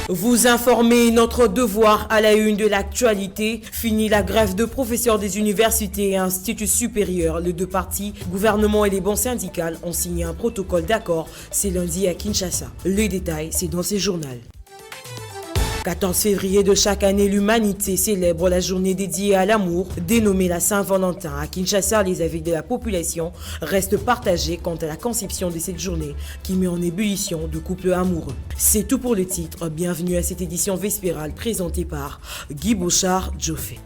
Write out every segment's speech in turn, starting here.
Vous informez, notre devoir à la une de l'actualité. Fini la grève de professeurs des universités et instituts supérieurs. Les deux partis, gouvernement et les bancs syndicales, ont signé un protocole d'accord. C'est lundi à Kinshasa. Les détails, c'est dans ces journaux. 14 février de chaque année, l'humanité célèbre la journée dédiée à l'amour, dénommée la Saint-Valentin. À Kinshasa, les avis de la population restent partagés quant à la conception de cette journée qui met en ébullition de couples amoureux. C'est tout pour le titre. Bienvenue à cette édition vespérale présentée par Guy Bouchard-Djofé.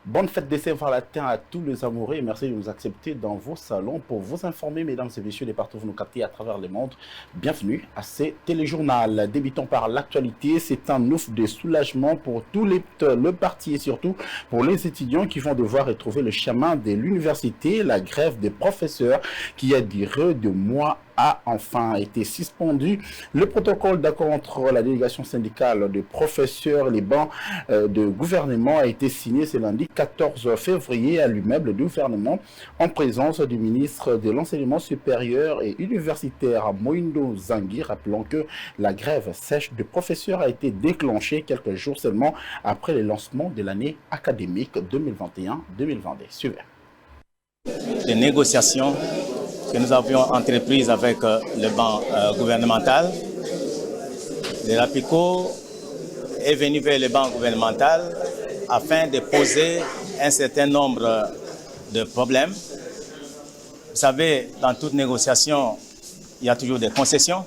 Bonne fête de Saint-Valentin à tous les amoureux et merci de nous accepter dans vos salons pour vous informer, mesdames et messieurs, des partout vous nous captez à travers le monde. Bienvenue à ce téléjournal. Débutons par l'actualité. C'est un ouf de soulagement pour tous le parti et surtout pour les étudiants qui vont devoir retrouver le chemin de l'université. La grève des professeurs qui a duré 2 mois a enfin été suspendu. Le protocole d'accord entre la délégation syndicale de professeurs et les bancs de gouvernement a été signé ce lundi 14 février à l'immeuble du gouvernement en présence du ministre de l'enseignement supérieur et universitaire Moindo Zangui, rappelant que la grève sèche de professeurs a été déclenchée quelques jours seulement après le lancement de l'année académique 2021-2022. Suivez. Les négociations que nous avions entreprises avec le banc gouvernemental. Le RAPICO est venu vers le banc gouvernemental afin de poser un certain nombre de problèmes. Vous savez, dans toute négociation, il y a toujours des concessions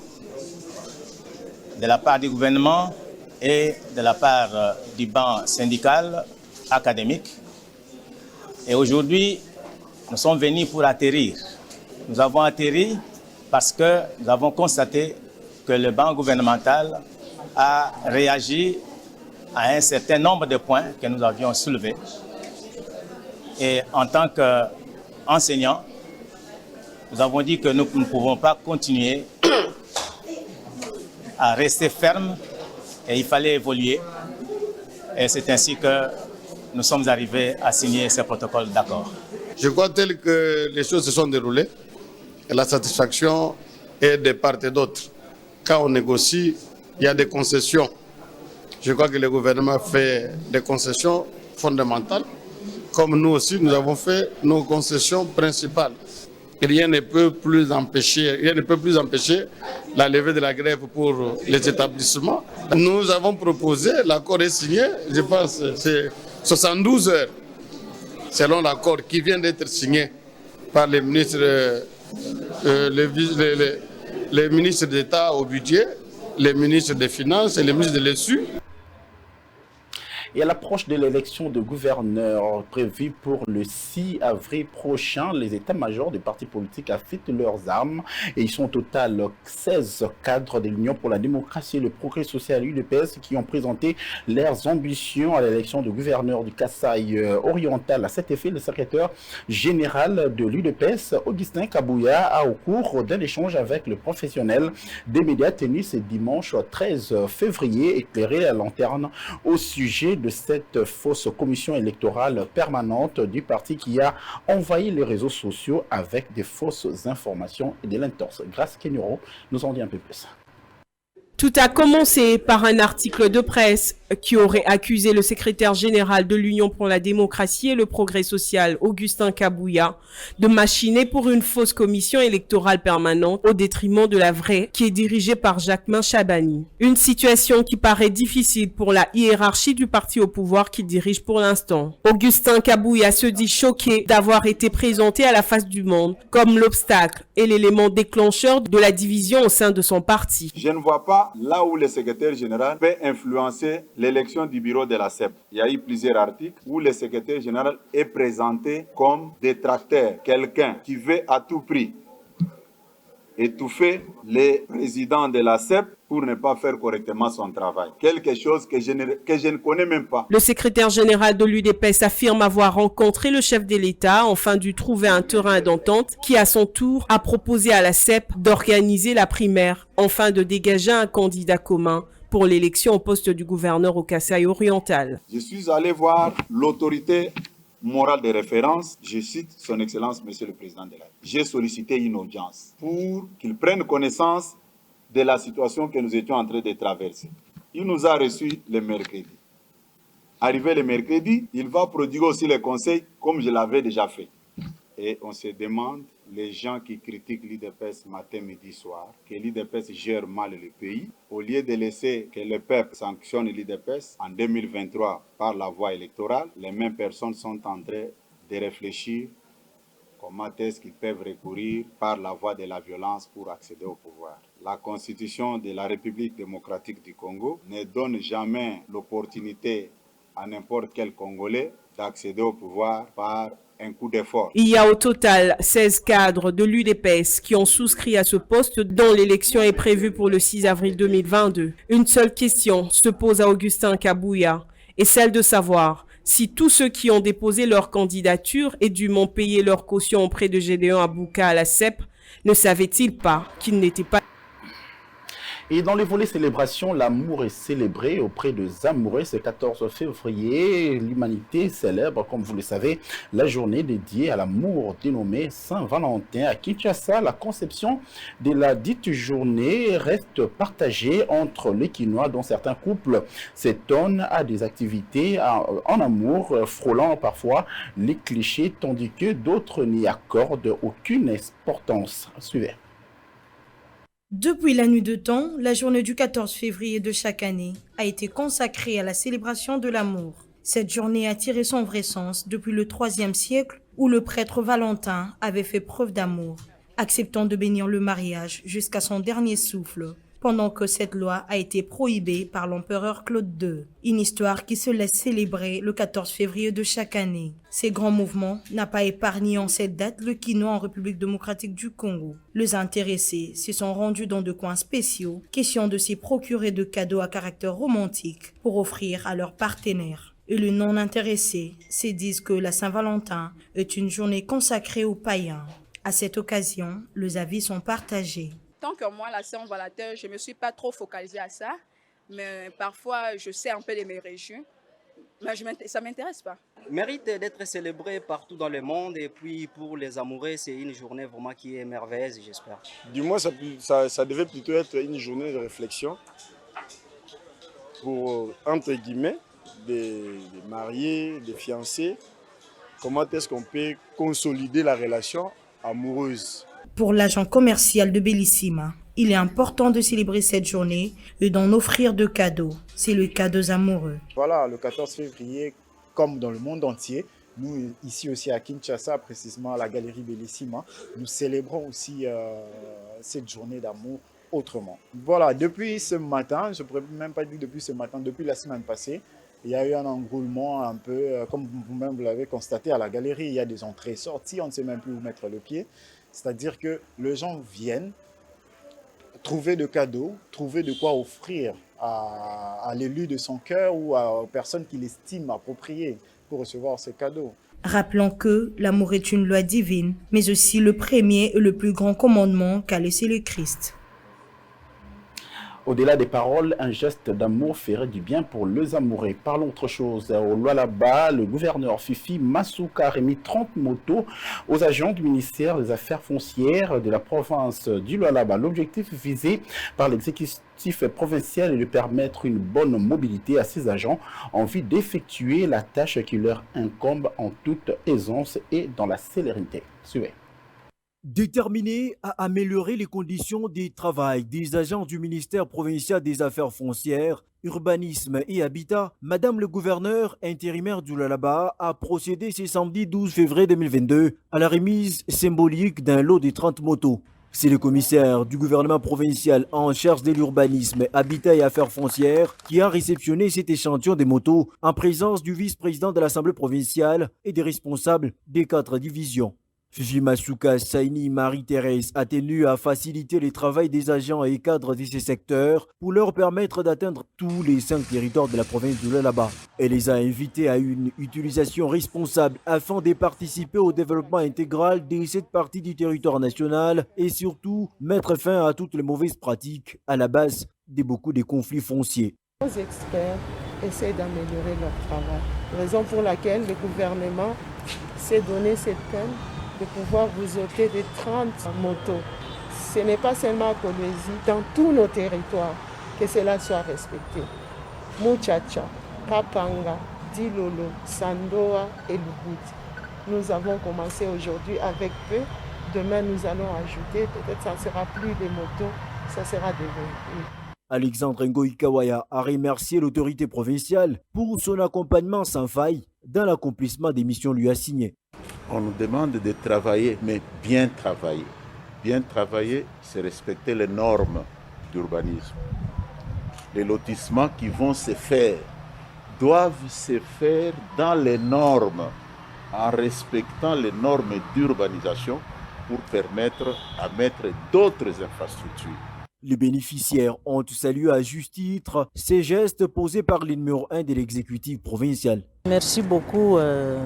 de la part du gouvernement et de la part du banc syndical académique. Et aujourd'hui, nous sommes venus pour atterrir. Nous avons atterri parce que nous avons constaté que le banc gouvernemental a réagi à un certain nombre de points que nous avions soulevés. Et en tant qu'enseignants, nous avons dit que nous ne pouvons pas continuer à rester fermes et il fallait évoluer. Et c'est ainsi que nous sommes arrivés à signer ce protocole d'accord. Je crois tel que les choses se sont déroulées. Et la satisfaction est de part et d'autre. Quand on négocie, il y a des concessions. Je crois que le gouvernement fait des concessions fondamentales, comme nous aussi, nous avons fait nos concessions principales. Rien ne peut plus empêcher la levée de la grève pour les établissements. Nous avons proposé, l'accord est signé, je pense c'est 72 heures, selon l'accord qui vient d'être signé par les ministres. Les ministres d'État au budget, les ministres des Finances et les ministres de l'ESU. Et à l'approche de l'élection de gouverneur prévue pour le 6 avril prochain, les états-majors des partis politiques affûtent leurs armes et ils sont au total 16 cadres de l'Union pour la démocratie et le progrès social UDPS qui ont présenté leurs ambitions à l'élection de gouverneur du Kasaï oriental. À cet effet, le secrétaire général de l'UDPS, Augustin Kabouya, a au cours d'un échange avec le professionnel des médias tenu ce dimanche 13 février éclairé à lanterne au sujet de cette fausse commission électorale permanente du parti qui a envahi les réseaux sociaux avec des fausses informations et de l'intorse. Grâce Kenyoro nous en dit un peu plus. Tout a commencé par un article de presse qui aurait accusé le secrétaire général de l'Union pour la démocratie et le progrès social, Augustin Kabouya, de machiner pour une fausse commission électorale permanente au détriment de la vraie qui est dirigée par Jacquemain Chabani. Une situation qui paraît difficile pour la hiérarchie du parti au pouvoir qu'il dirige pour l'instant. Augustin Kabouya se dit choqué d'avoir été présenté à la face du monde comme l'obstacle et l'élément déclencheur de la division au sein de son parti. Je ne vois pas là où le secrétaire général peut influencer l'élection du bureau de la CEP. Il y a eu plusieurs articles où le secrétaire général est présenté comme détracteur, quelqu'un qui veut à tout prix étouffer les présidents de la CEP pour ne pas faire correctement son travail. Quelque chose que je ne connais même pas. Le secrétaire général de l'UDPS affirme avoir rencontré le chef de l'État, enfin dû trouver un terrain d'entente qui, à son tour, a proposé à la CEP d'organiser la primaire, enfin de dégager un candidat commun pour l'élection au poste du gouverneur au Kasaï oriental. Je suis allé voir l'autorité morale de référence, je cite son Excellence Monsieur le Président de la République. J'ai sollicité une audience pour qu'il prenne connaissance de la situation que nous étions en train de traverser. Il nous a reçus le mercredi. Arrivé le mercredi, il va prodiguer aussi les conseils comme je l'avais déjà fait. Et on se demande, les gens qui critiquent l'IDPS matin, midi, soir, que l'IDPS gère mal le pays, au lieu de laisser que le peuple sanctionne l'IDPS en 2023 par la voie électorale, les mêmes personnes sont en train de réfléchir comment est-ce qu'ils peuvent recourir par la voie de la violence pour accéder au pouvoir. La Constitution de la République démocratique du Congo ne donne jamais l'opportunité à n'importe quel Congolais d'accéder au pouvoir par un coup d'effort. Il y a au total 16 cadres de l'UDPS qui ont souscrit à ce poste dont l'élection est prévue pour le 6 avril 2022. Une seule question se pose à Augustin Kabouya et celle de savoir si tous ceux qui ont déposé leur candidature et dûment payer leur caution auprès de Gédéon Abouka à la CEP ne savaient-ils pas qu'ils n'étaient pas. Et dans les volets célébration, l'amour est célébré auprès des amoureux. Ce 14 février, l'humanité célèbre, comme vous le savez, la journée dédiée à l'amour dénommée Saint-Valentin. À Kinshasa, la conception de la dite journée reste partagée entre les Kinois, dont certains couples s'étonnent à des activités en amour, frôlant parfois les clichés, tandis que d'autres n'y accordent aucune importance. Suivez. Depuis la nuit de temps, la journée du 14 février de chaque année a été consacrée à la célébration de l'amour. Cette journée a tiré son vrai sens depuis le IIIe siècle où le prêtre Valentin avait fait preuve d'amour, acceptant de bénir le mariage jusqu'à son dernier souffle, pendant que cette loi a été prohibée par l'empereur Claude II. Une histoire qui se laisse célébrer le 14 février de chaque année. Ces grands mouvements n'ont pas épargné en cette date le Kinois en République démocratique du Congo. Les intéressés se sont rendus dans de coins spéciaux, question de s'y procurer de cadeaux à caractère romantique pour offrir à leurs partenaires. Et les non-intéressés se disent que la Saint-Valentin est une journée consacrée aux païens. À cette occasion, les avis sont partagés. Tant que moi, la Saint-Valentin, je ne me suis pas trop focalisée à ça, mais parfois, je sais un peu de mes régions, mais ça ne m'intéresse pas. Mérite d'être célébré partout dans le monde, et puis pour les amoureux, c'est une journée vraiment qui est merveilleuse, j'espère. Du moins, ça devait plutôt être une journée de réflexion pour, entre guillemets, des mariés, des fiancés. Comment est-ce qu'on peut consolider la relation amoureuse? Pour l'agent commercial de Bellissima, il est important de célébrer cette journée et d'en offrir de cadeaux. C'est le cadeau amoureux. Voilà, le 14 février, comme dans le monde entier, nous, ici aussi à Kinshasa, précisément à la galerie Bellissima, nous célébrons aussi cette journée d'amour autrement. Voilà, depuis ce matin, je ne pourrais même pas dire depuis ce matin, depuis la semaine passée, il y a eu un engouement un peu, comme vous-même vous l'avez constaté à la galerie, il y a des entrées-sorties, on ne sait même plus où mettre le pied. C'est-à-dire que les gens viennent trouver de cadeaux, trouver de quoi offrir à l'élu de son cœur ou aux personnes qu'il estime appropriées pour recevoir ces cadeaux. Rappelons que l'amour est une loi divine, mais aussi le premier et le plus grand commandement qu'a laissé le Christ. Au-delà des paroles, un geste d'amour ferait du bien pour les amoureux. Parlons autre chose. Au Lualaba, le gouverneur Fifi Masuka a remis 30 motos aux agents du ministère des Affaires foncières de la province du Lualaba. L'objectif visé par l'exécutif provincial est de permettre une bonne mobilité à ces agents en vue d'effectuer la tâche qui leur incombe en toute aisance et dans la célérité. Suivez. Déterminé à améliorer les conditions de travail des agents du ministère provincial des Affaires foncières, Urbanisme et Habitat, Madame le gouverneur intérimaire du Lualaba a procédé ce samedi 12 février 2022 à la remise symbolique d'un lot de 30 motos. C'est le commissaire du gouvernement provincial en charge de l'urbanisme, habitat et affaires foncières qui a réceptionné cet échantillon de motos en présence du vice-président de l'Assemblée provinciale et des responsables des 4 divisions. Fifi Masuka Saini Marie-Thérèse a tenu à faciliter le travail des agents et cadres de ces secteurs pour leur permettre d'atteindre tous les 5 territoires de la province du Lualaba. Elle les a invités à une utilisation responsable afin de participer au développement intégral de cette partie du territoire national et surtout mettre fin à toutes les mauvaises pratiques à la base de beaucoup de conflits fonciers. Les experts essaient d'améliorer leur travail, raison pour laquelle le gouvernement s'est donné cette peine de pouvoir vous ôter des 30 motos. ce n'est pas seulement à Kolwezi, dans tous nos territoires, que cela soit respecté. Muchacha, Kapanga, Dilolo, Sandoa et Lubuti. Nous avons commencé aujourd'hui avec peu. Demain, nous allons ajouter, peut-être ça ne sera plus des motos, ça sera des véhicules. Alexandre Ngoï Kawaya a remercié l'autorité provinciale pour son accompagnement sans faille dans l'accomplissement des missions lui assignées. On nous demande de travailler, mais bien travailler. Bien travailler, c'est respecter les normes d'urbanisme. Les lotissements qui vont se faire doivent se faire dans les normes, en respectant les normes d'urbanisation pour permettre à mettre d'autres infrastructures. Les bénéficiaires ont salué à juste titre ces gestes posés par le numéro 1 de l'exécutif provincial. Merci beaucoup,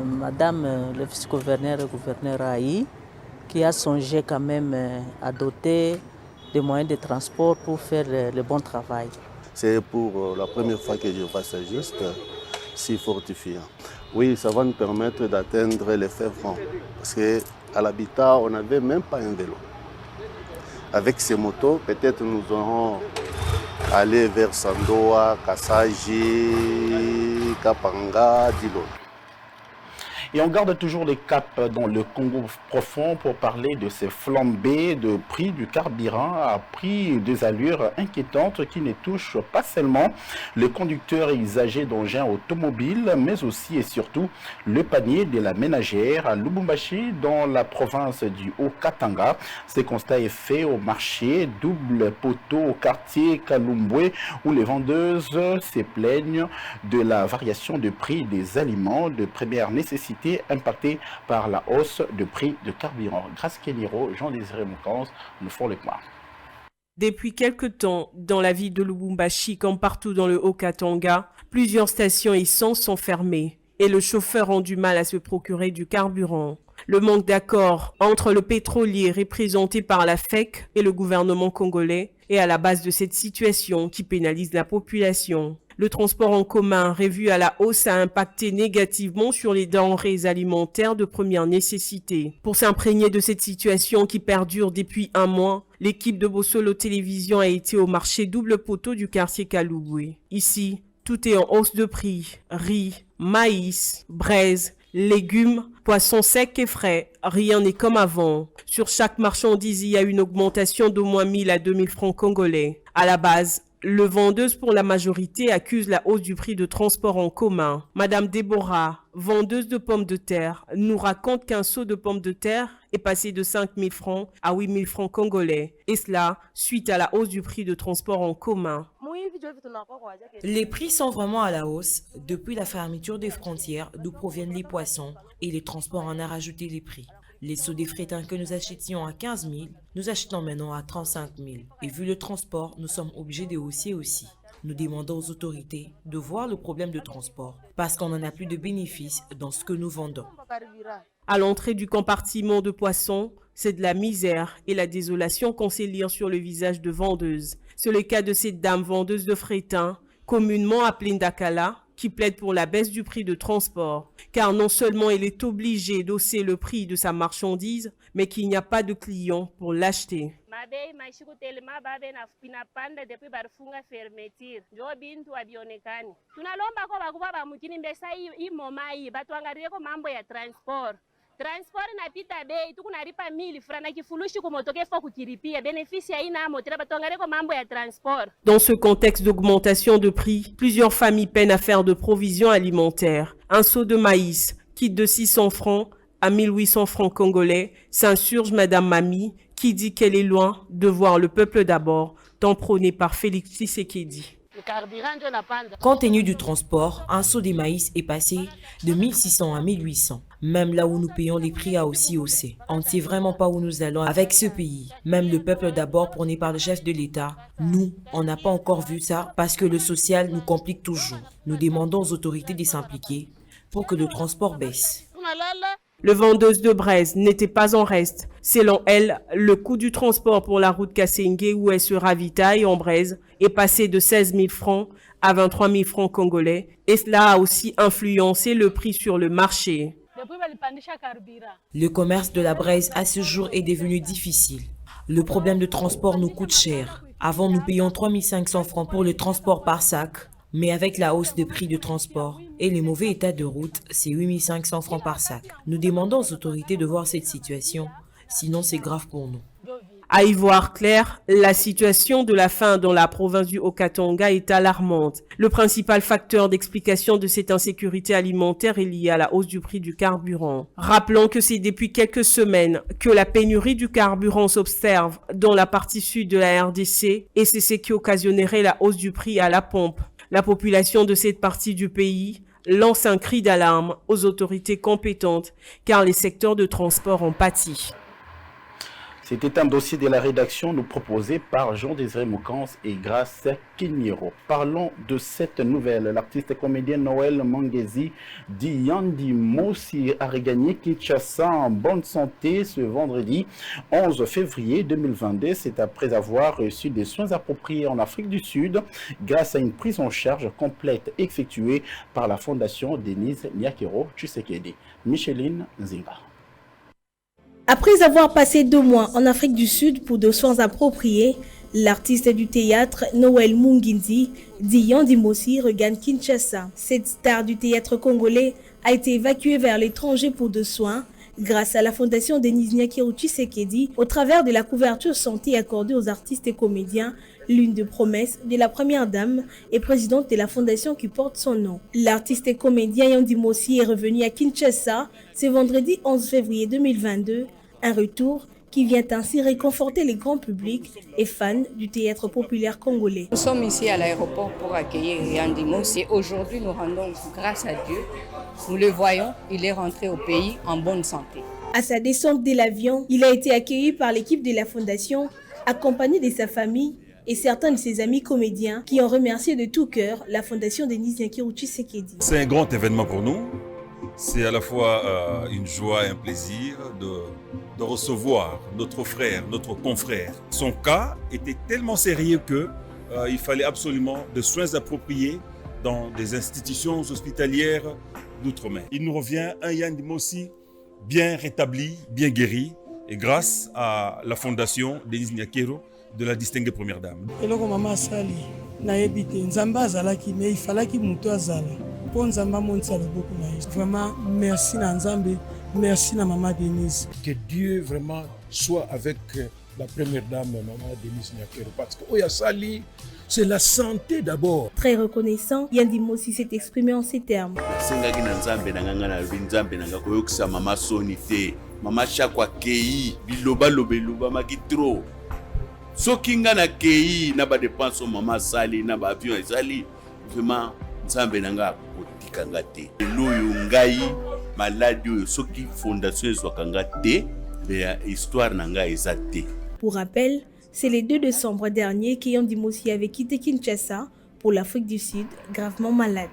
Madame le vice-gouverneur et gouverneur Aïe, qui a songé quand même à doter des moyens de transport pour faire le bon travail. C'est pour la première fois que je vois ce geste si fortifiant. Oui, ça va nous permettre d'atteindre les faits francs. Parce qu'à l'habitat, on n'avait même pas un vélo. Avec ces motos, peut-être nous aurons allé vers Sandoa, Kassaji, Kapanga, Dilo. Et on garde toujours les caps dans le Congo profond pour parler de ces flambées de prix du carburant à prix des allures inquiétantes qui ne touchent pas seulement les conducteurs et usagers d'engins automobiles, mais aussi et surtout le panier de la ménagère à Lubumbashi dans la province du Haut-Katanga. Ce constat est fait au marché Double Poteau au quartier Kalumbwe où les vendeuses se plaignent de la variation de prix des aliments de première nécessité impactés par la hausse de prix de carburant. Grâce Keniro, Jean-Désiré Moukans nous font le point. Depuis quelque temps, dans la ville de Lubumbashi, comme partout dans le Haut-Katanga, plusieurs stations essence sont fermées et le chauffeur a du mal à se procurer du carburant. Le manque d'accord entre le pétrolier représenté par la FEC et le gouvernement congolais est à la base de cette situation qui pénalise la population. Le transport en commun revu à la hausse a impacté négativement sur les denrées alimentaires de première nécessité. Pour s'imprégner de cette situation qui perdure depuis un mois, l'équipe de Bossolo Télévision a été au marché Double Poteau du quartier Kalumbwe. Ici, tout est en hausse de prix. Riz, maïs, braise, légumes, poissons secs et frais, rien n'est comme avant. Sur chaque marchandise, il y a une augmentation d'au moins 1000 à 2000 francs congolais. À la base, le vendeuse pour la majorité accuse la hausse du prix de transport en commun. Madame Déborah, vendeuse de pommes de terre, nous raconte qu'un seau de pommes de terre est passé de 5 000 francs à 8 000 francs congolais. Et cela suite à la hausse du prix de transport en commun. Les prix sont vraiment à la hausse depuis la fermeture des frontières d'où proviennent les poissons et les transports en a rajouté les prix. Les seaux des frétins que nous achetions à 15 000, nous achetons maintenant à 35 000. Et vu le transport, nous sommes obligés de hausser aussi. Nous demandons aux autorités de voir le problème de transport parce qu'on n'en a plus de bénéfices dans ce que nous vendons. À l'entrée du compartiment de poissons, c'est de la misère et la désolation qu'on sait lire sur le visage de vendeuse. C'est le cas de cette dame vendeuse de frétins, communément appelée Ndakala, qui plaide pour la baisse du prix de transport, car non seulement elle est obligée d'hausser le prix de sa marchandise, mais qu'il n'y a pas de clients pour l'acheter. Transport napita bei tukunalipa 1000 francs na kifurushi kumotoke fo kukiripia bénéfice haina motera batwangale ko mambo ya transport. Dans ce contexte d'augmentation de prix, plusieurs familles peinent à faire de provisions alimentaires. Un seau de maïs quitte de 600 francs à 1800 francs congolais, s'insurge Madame Mami qui dit qu'elle est loin de voir le peuple d'abord, tant prôné par Félix Tshisekedi. Compte tenu du transport, un seau de maïs est passé de 1600 à 1800. Même là où nous payons les prix a aussi haussé. On ne sait vraiment pas où nous allons avec ce pays. Même le peuple d'abord prôné par le chef de l'État. Nous, on n'a pas encore vu ça parce que le social nous complique toujours. Nous demandons aux autorités de s'impliquer pour que le transport baisse. Le vendeuse de braise n'était pas en reste. Selon elle, le coût du transport pour la route Kassengue où elle se ravitaille en braise est passé de 16 000 francs à 23 000 francs congolais et cela a aussi influencé le prix sur le marché. Le commerce de la braise à ce jour est devenu difficile. Le problème de transport nous coûte cher. Avant, nous payons 3 500 francs pour le transport par sac. Mais avec la hausse de prix de transport et les mauvais états de route, c'est 8 500 francs par sac. Nous demandons aux autorités de voir cette situation, sinon c'est grave pour nous. À y voir clair, la situation de la faim dans la province du Haut-Katanga est alarmante. Le principal facteur d'explication de cette insécurité alimentaire est lié à la hausse du prix du carburant. Rappelons que c'est depuis quelques semaines que la pénurie du carburant s'observe dans la partie sud de la RDC et c'est ce qui occasionnerait la hausse du prix à la pompe. La population de cette partie du pays lance un cri d'alarme aux autorités compétentes car les secteurs de transport ont pâti. C'était un dossier de la rédaction nous proposé par Jean-Désiré Moukans et Grace Kiniro. Parlons de cette nouvelle. L'artiste et comédienne Noël Mangezi dit Yandi Mosi a regagné Kinshasa en bonne santé ce vendredi 11 février 2022. C'est après avoir reçu des soins appropriés en Afrique du Sud grâce à une prise en charge complète effectuée par la fondation Denise Nyakero Tshisekedi. Micheline Nzinga. Après avoir passé 2 mois en Afrique du Sud pour des soins appropriés, l'artiste du théâtre Noël Munginzi, dit Yandi Mosi, regagne Kinshasa. Cette star du théâtre congolais a été évacuée vers l'étranger pour des soins grâce à la fondation Denise Nyakero Tshisekedi au travers de la couverture santé accordée aux artistes et comédiens, l'une des promesses de la première dame et présidente de la fondation qui porte son nom. L'artiste et comédien Yandi Mosi est revenu à Kinshasa ce vendredi 11 février 2022, un retour qui vient ainsi réconforter les grands publics et fans du théâtre populaire congolais. Nous sommes ici à l'aéroport pour accueillir Yandi Mosi. Aujourd'hui, nous rendons grâce à Dieu. Nous le voyons, il est rentré au pays en bonne santé. À sa descente de l'avion, il a été accueilli par l'équipe de la fondation, accompagné de sa famille et certains de ses amis comédiens qui ont remercié de tout cœur la fondation Denise Nyakero Tshisekedi. C'est un grand événement pour nous. C'est à la fois une joie et un plaisir de recevoir notre frère, notre confrère. Son cas était tellement sérieux qu'il fallait absolument des soins appropriés dans des institutions hospitalières d'outre-mer. Il nous revient un Yandi Mosi bien rétabli, bien guéri, et grâce à la fondation Denise Nyakero de la distinguée première dame. Eloko mama sali na ebite nzamba azalaki mais il fallait qu'il muto azala. Pour nzamba monsala beaucoup na. Vraiment merci na nzambe, merci na maman Denise. Que Dieu vraiment soit avec la première dame maman Denise Nyakero parce que oya sali c'est la santé d'abord. Très reconnaissant, Yandi Mosi s'est exprimé en ces termes. Sengaki na nzambe na nganga na nzambe na ngako yokisa mama sonité, mama chakwa kei biloba lobeluba makitro. Soki nga na kei na ba dépense mama sali na ba avion ezali vraiment nzambe nanga kotika ngate eloyo ngai maladi oyo soki fondation ezwaka ngate be histoire nanga ezate. Pour rappel, c'est le 2 décembre dernier que Yandi Mosi avait quitté Kinshasa pour l'Afrique du Sud, gravement malade.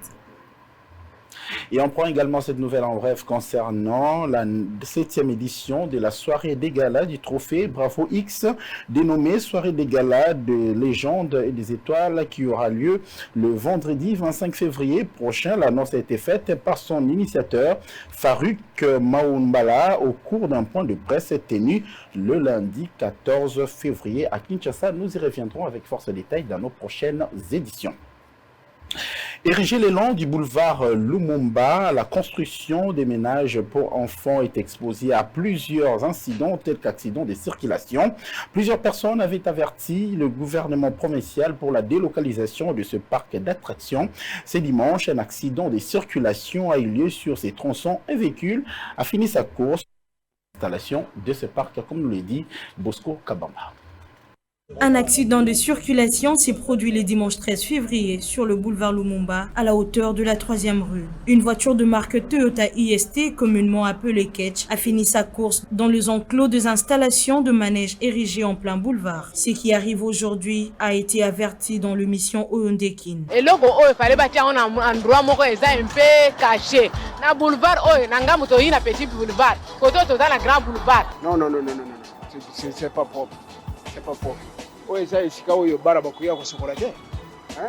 Et on prend également cette nouvelle en bref concernant la 7e édition de la soirée des galas du trophée Bravo X, dénommée soirée des galas de légendes et des étoiles qui aura lieu le vendredi 25 février prochain. L'annonce a été faite par son initiateur Farouk Maoumbala au cours d'un point de presse tenu le lundi 14 février à Kinshasa. Nous y reviendrons avec force détails dans nos prochaines éditions. Érigé le long du boulevard Lumumba, la construction des ménages pour enfants est exposée à plusieurs incidents tels qu'accidents de circulation. Plusieurs personnes avaient averti le gouvernement provincial pour la délocalisation de ce parc d'attractions. Ce dimanche, un accident de circulation a eu lieu sur ces tronçons. Un véhicule a fini sa course. L'installation de ce parc, comme nous l'a dit Bosco Kabamba. Un accident de circulation s'est produit le dimanche 13 février sur le boulevard Lumumba, à la hauteur de la 3e rue. Une voiture de marque Toyota IST, communément appelée Ketch, a fini sa course dans les enclos des installations de manège érigées en plein boulevard. Ce qui arrive aujourd'hui a été averti dans l'émission Oyondekin. Et là, il fallait bâtir un endroit un peu caché. Dans le boulevard, il y a un petit boulevard. Côté dans le grand boulevard. Non, c'est pas propre. C'est pas propre.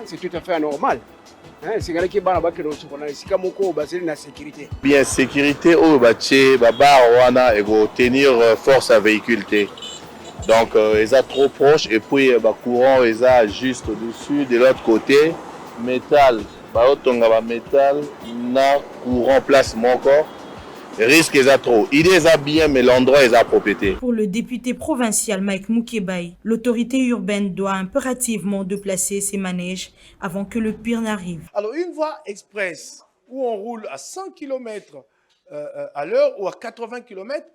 C'est tout à fait anormal. C'est quelqu'un qui va la sécurité. Bien, sécurité, au bâti, baba, wana, et tenir force à véhicule. Donc, ils sont trop proches et puis le courant ils sont juste au-dessus. De l'autre côté, métal, métal, na courant place mon corps. Risque ils sont trop. Il est bien, mais l'endroit est à propriété. Pour le député provincial Mike Mukebai, l'autorité urbaine doit impérativement déplacer ses manèges avant que le pire n'arrive. Alors, une voie express où on roule à 100 km à l'heure ou à 80 km,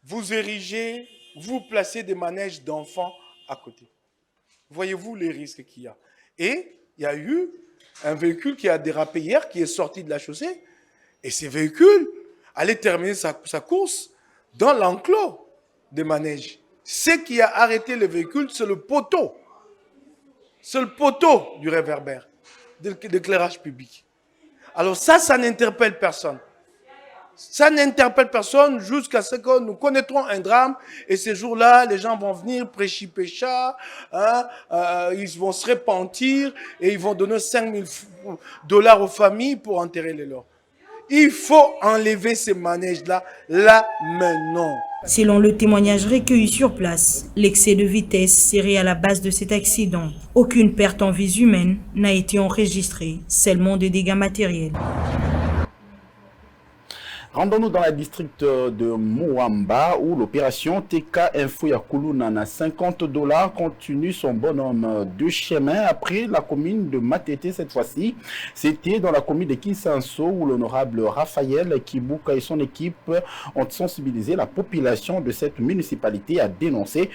vous érigez, vous placez des manèges d'enfants à côté. Voyez-vous les risques qu'il y a. Et il y a eu un véhicule qui a dérapé hier, qui est sorti de la chaussée, et ces véhicules allaient terminer sa course dans l'enclos des manèges. Ce qui a arrêté le véhicule, c'est le poteau. C'est le poteau du réverbère, d'éclairage public. Alors ça n'interpelle personne. Ça n'interpelle personne jusqu'à ce que nous connaîtrons un drame et ces jours-là, les gens vont venir prêcher pécha, ils vont se repentir et ils vont donner $5,000 aux familles pour enterrer les leurs. Il faut enlever ces manèges-là, là, maintenant. Selon le témoignage recueilli sur place, l'excès de vitesse serait à la base de cet accident. Aucune perte en vies humaines n'a été enregistrée, seulement des dégâts matériels. Rendons-nous dans le district de Muamba où l'opération TK Info Yakuluna na $50 continue son bonhomme de chemin après la commune de Matete cette fois-ci. C'était dans la commune de Kinsanso où l'honorable Raphaël Kibuka et son équipe ont sensibilisé la population de cette municipalité à dénoncer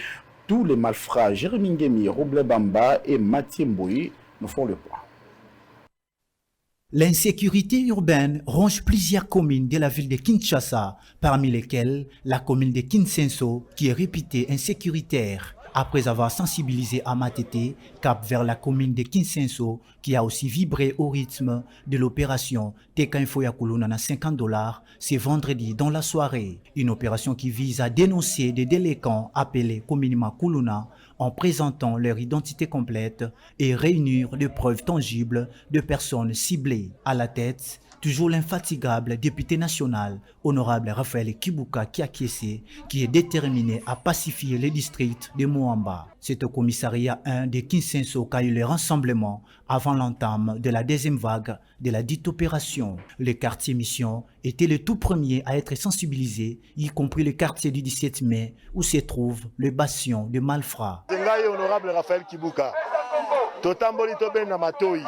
tous les malfrats. Jérémy Ngemi, Roble Bamba et Mathieu Mboui nous font le point. L'insécurité urbaine ronge plusieurs communes de la ville de Kinshasa, parmi lesquelles la commune de Kinsenso, qui est réputée insécuritaire. Après avoir sensibilisé à Matete, cap vers la commune de Kinsenso, qui a aussi vibré au rythme de l'opération Teka Info Yakuluna na $50, c'est vendredi dans la soirée. Une opération qui vise à dénoncer des délinquants appelés communément Kuluna en présentant leur identité complète et réunir des preuves tangibles de personnes ciblées. À la tête, toujours l'infatigable député national, honorable Raphaël Kibuka Kiakiese, qui est déterminé à pacifier les districts de Muamba. C'est au commissariat 1 de Kinsenso qu'a eu le rassemblement avant l'entame de la deuxième vague de la dite opération. Le quartier mission était le tout premier à être sensibilisé, y compris le quartier du 17 mai où se trouve le bastion de malfrats. Honorable Raphaël Kibuka, totamboli toben na matoi.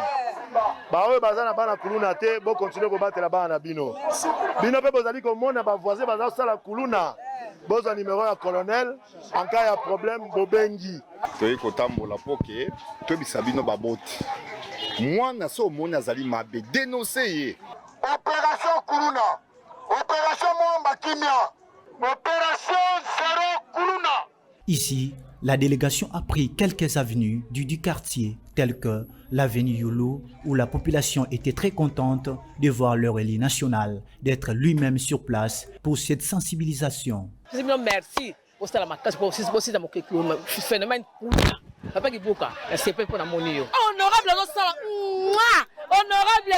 Baoye baza na bana kuluna te, bo continuer ko battre la bana bino. Bino pe bozali ko mona ba voisin baza sala kuluna. Boza numéro ya colonel, en cas ya problème bobengi. Toyi ko tambola poke, to bisabino baboti. Mwana so mona zali mabe dénoncer ye. Opération Kuluna. Opération Mwamba Kimia. Opération Zéro Kuluna. Ici, la délégation a pris quelques avenues du quartier, telles que l'avenue Yolo, où la population était très contente de voir leur élu national, d'être lui-même sur place pour cette sensibilisation. Merci. Papa Kibuka, c'est pas pour la monnaie. Honorable, honorable,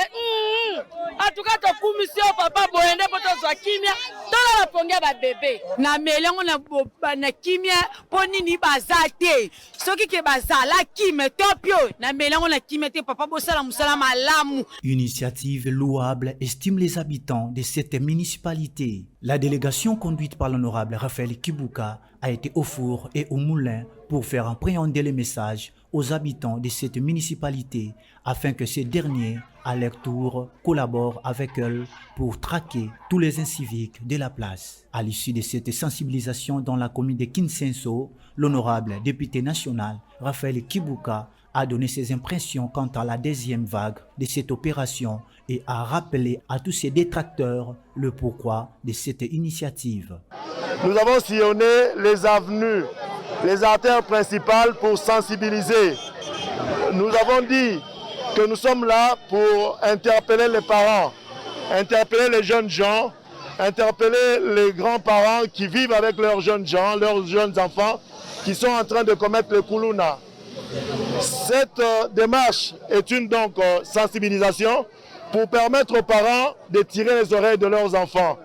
en tout cas, ton commission, papa, boyende, poto zwa kimia, dans la pongia ba bébé. Na melengo na kimia, poni ni bazate. Soki ke bazala kime topio, na melengo na kimia te papa bosala musala malamu. Initiative louable, estime les habitants de cette municipalité. La délégation conduite par l'honorable Raphaël Kibuka a été au four et au moulin pour faire appréhender les messages aux habitants de cette municipalité afin que ces derniers, à leur tour, collaborent avec eux pour traquer tous les inciviques de la place. À l'issue de cette sensibilisation dans la commune de Kinsenso, l'honorable député national Raphaël Kibuka a donné ses impressions quant à la deuxième vague de cette opération et a rappelé à tous ses détracteurs le pourquoi de cette initiative. Nous avons sillonné les avenues, les artères principales pour sensibiliser. Nous avons dit que nous sommes là pour interpeller les parents, interpeller les jeunes gens, interpeller les grands-parents qui vivent avec leurs jeunes gens, leurs jeunes enfants qui sont en train de commettre le Kuluna. Cette démarche est une sensibilisation pour permettre aux parents de tirer les oreilles de leurs enfants.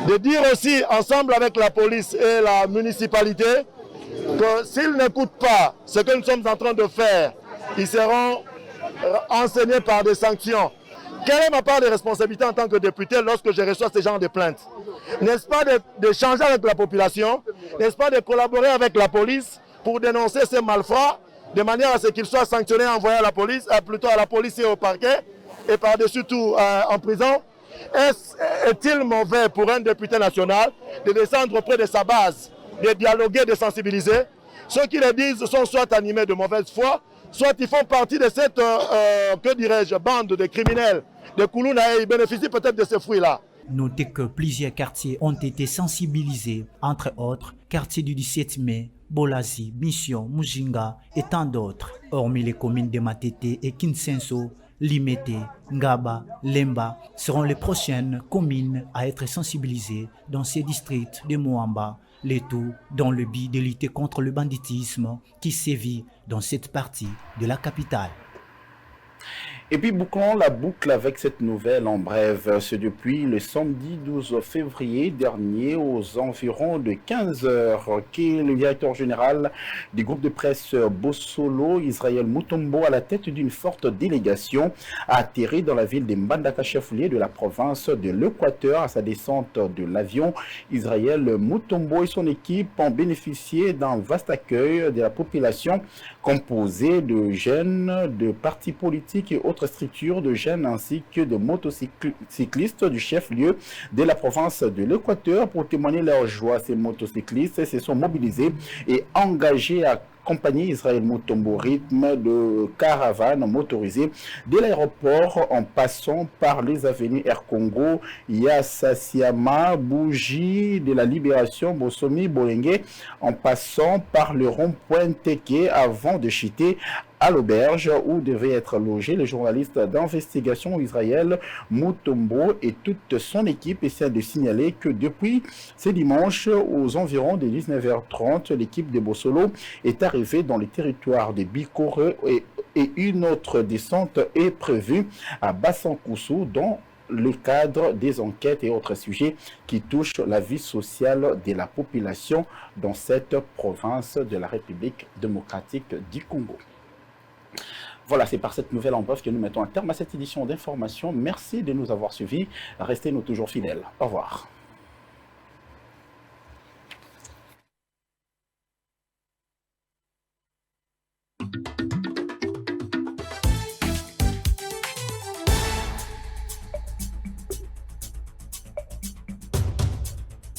De dire aussi, ensemble avec la police et la municipalité, que s'ils n'écoutent pas ce que nous sommes en train de faire, ils seront enseignés par des sanctions. Quelle est ma part de responsabilité en tant que député lorsque je reçois ce genre de plaintes? N'est-ce pas d'échanger avec la population? N'est-ce pas de collaborer avec la police pour dénoncer ces malfrats de manière à ce qu'ils soient sanctionnés, envoyés à la police, plutôt à la police et au parquet, et par-dessus tout en prison? Est-il mauvais pour un député national de descendre auprès de sa base, de dialoguer, de sensibiliser? Ceux qui le disent sont soit animés de mauvaise foi, soit ils font partie de cette, que dirais-je, bande de criminels, de Koulouna, et ils bénéficient peut-être de ces fruits-là. Notez que plusieurs quartiers ont été sensibilisés, entre autres, quartiers du 17 mai, Bolazi, Mission, Mujinga et tant d'autres. Hormis les communes de Matete et Kinsenso, Limete, Ngaba, Lemba seront les prochaines communes à être sensibilisées dans ces districts de Moamba, le tout dans le but de lutter contre le banditisme qui sévit dans cette partie de la capitale. Et puis bouclons la boucle avec cette nouvelle en bref. C'est depuis le samedi 12 février dernier aux environs de 15 heures que le directeur général du groupe de presse Bossolo, Israël Mutombo, à la tête d'une forte délégation, a atterri dans la ville de Mbandaka, chef-lieu de la province de l'Équateur. À sa descente de l'avion, Israël Mutombo et son équipe ont bénéficié d'un vaste accueil de la population composée de jeunes, de partis politiques et autres structures de jeunes ainsi que de motocyclistes du chef-lieu de la province de l'Équateur. Pour témoigner leur joie, ces motocyclistes se sont mobilisés et engagés à accompagner Israël Mutombo au rythme de caravanes motorisées de l'aéroport en passant par les avenues Air Congo, Yassasiama, Bougie, de la Libération, Bosomi, Bolenge, en passant par le rond-point Teke avant de chuter à l'auberge où devait être logé le journaliste d'investigation Israël Mutombo et toute son équipe. Essaie de signaler que depuis ce dimanche aux environs de 19h30, l'équipe de Bossolo est arrivée dans le territoire de Bikore et une autre descente est prévue à Bassankoussou dans le cadre des enquêtes et autres sujets qui touchent la vie sociale de la population dans cette province de la République démocratique du Congo. Voilà, c'est par cette nouvelle en bref que nous mettons un terme à cette édition d'information. Merci de nous avoir suivis. Restez-nous toujours fidèles. Au revoir.